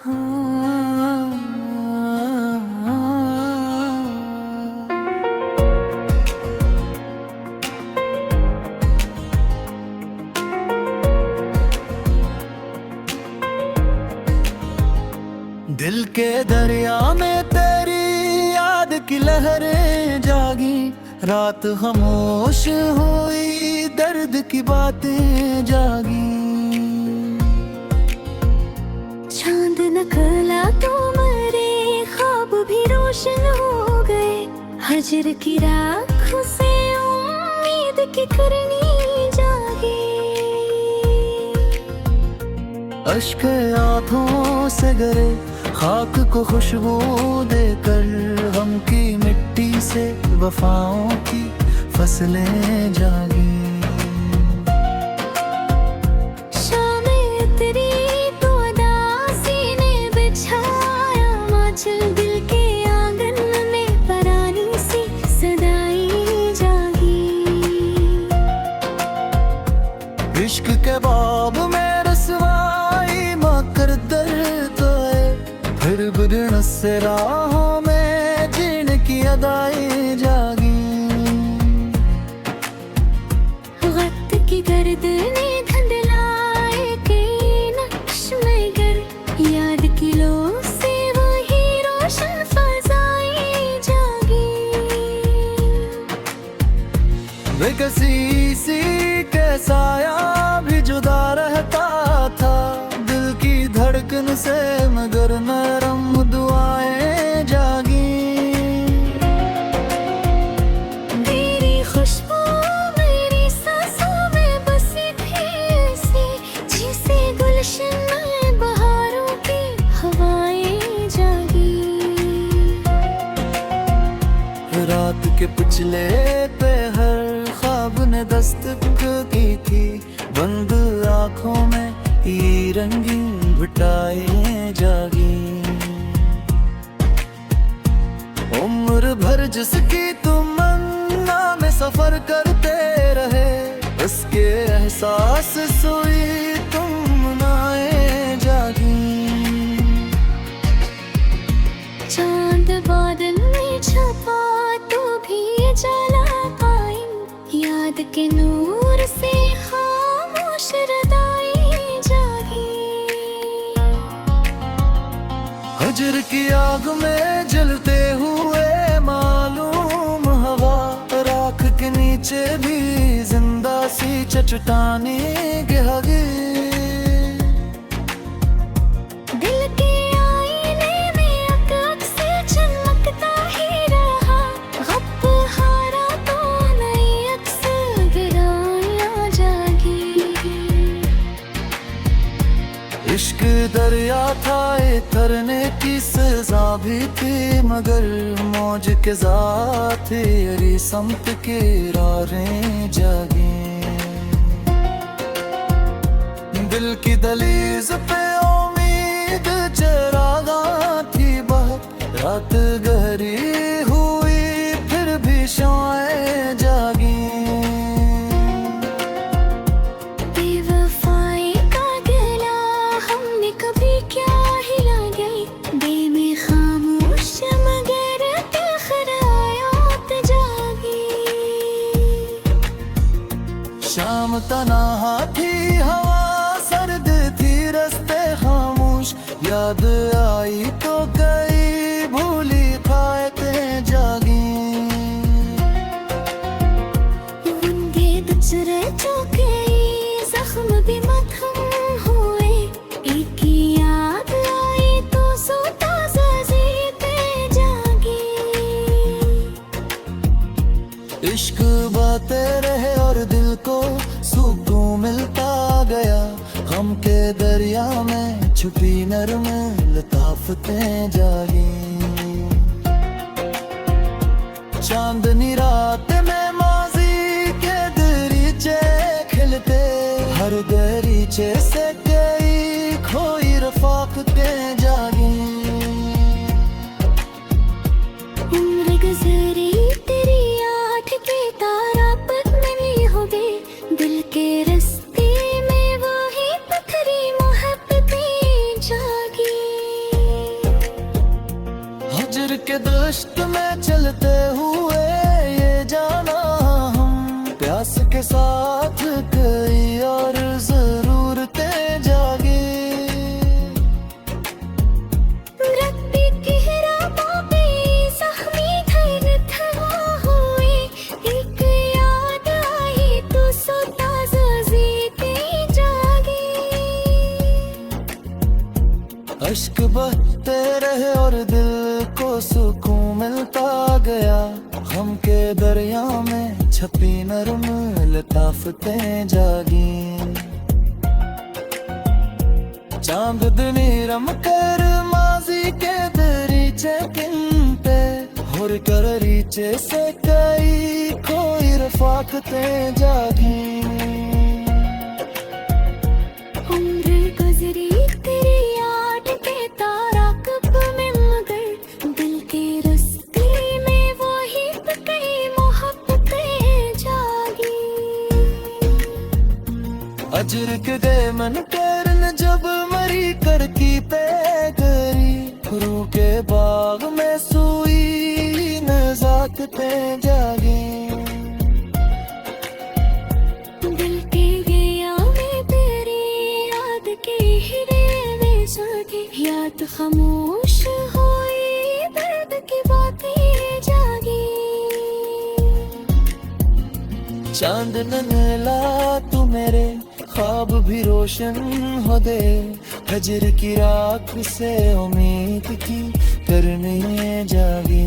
दिल के दरिया में तेरी याद की लहरें जागी, रात खामोश हुई दर्द की बातें जागी। चांद निकला तो मरे, ख्वाब भी रोशन हो गए, हजर की राखों से उम्मीद की करनी जागी। अश्क आँखों से गिरे खाक को खुशबू देकर, गम की मिट्टी से वफाओं की फसलें जागी। शामें उतरी तो उदासी ने बिछाया माचल, दिल के आंगन में परानी सी सदाई जागी। इश्क के बाब में रसवाई माकर दर्द आए, फिर बुझन से राहों में जीने की अदाएं जागी। वक्त की गर्दने धुंधलाए कई नक्श में गर, याद की लो से वही रोशन फजाएं जागी। बेकसी सी के साया भी जुदा रहता था दिल की धड़कन से, मगर नरम दुआएं जागी। तेरी खुशबू मेरी सांसों में बसी थी ऐसे, जिसे गुलशन में बहारों की हवाएं जागी। रात के पिछले पे हर ख्वाब ने दस्तक की थी, बंद आँखों में ये रंगीन घटाएं जागी। उम्र भर जिसकी तमन्ना में सफर करते रहे, उसके एहसास सोई तुम नाएं जागी। चांद बादल में छपा तो भी जला पाई, याद के नूर से खामोश रदाई जागी। हजर की आग में जलते हुए मालूम हवा, राख के नीचे भी जिंदा सी चट्टाने गिरी। दिल के आईने में अक से चमकता ही रहा, गप हारा तो नई अक्सर गिराया जागी। इश्क दरिया था ये तरने की सजा भी थी, मगर मौज के साथ यरी समत के रारें जागी। दिल की दलीज पे उम्मीद चरागा थी बहुत, रात गहरी हुई फिर भी शामें जागी। बेवफाई का गला हमने कभी क्या हिला गई, बेमे खामोश मगर तखरायात जागी। शाम तन्हा थी हवा सर्द थी रस्ते खामोश, याद आई तो कई भूली ख्वाहिशें जागी। बूंदे गुजरे तो कई जख्म भी मरहम हुए, एक ही याद आई तो सो ताज़ा जीते जागी। इश्क बाते रहे और दिल को सुकून मिलता गया, गम के दरिया में छुपी नरम लताफतें जागी। चांदनी रात में माजी के दरीचे खिलते, हर दरीचे से कई खोई रफाकतें जागी। उम्र गुजरी तेरी आठ के तारा पर मिली हो गए, दिल के रस्ते में वही पथरी मोहब्बतें जागी। प्यास के साथ कई और जरूरतें जागे। रब्बी की राहों पे ज़ख्मी घर थमा हुए, एक याद आई तो सो ताज़ा जीते जागे। अश्क बहते रहे और दिल को सुकून मिलता गया, हम के दरिया में छपी नरम लताफतें जागी। चांद दिनी रम कर माजी के दरीचे किन पे, हुर कर रीचे से कई कोई रफाकतें जागी। उम्र गुजरी तेरी याद के ताराकब में, मगर दिल के रस्ते में वही कई मोहब्बतें जागी। अजर के दे मन करन जब मरी कर की पे करी, रू के बाग में सुई नजाकतें जागी। दिल के गया में तेरी याद के हिरे में जागे, याद खामोश हुई दर्द की बातें जागी। चांद नला तू मेरे ख्वाब भी रोशन हो दे, हजर की राख से उम्मीद की करने जागी।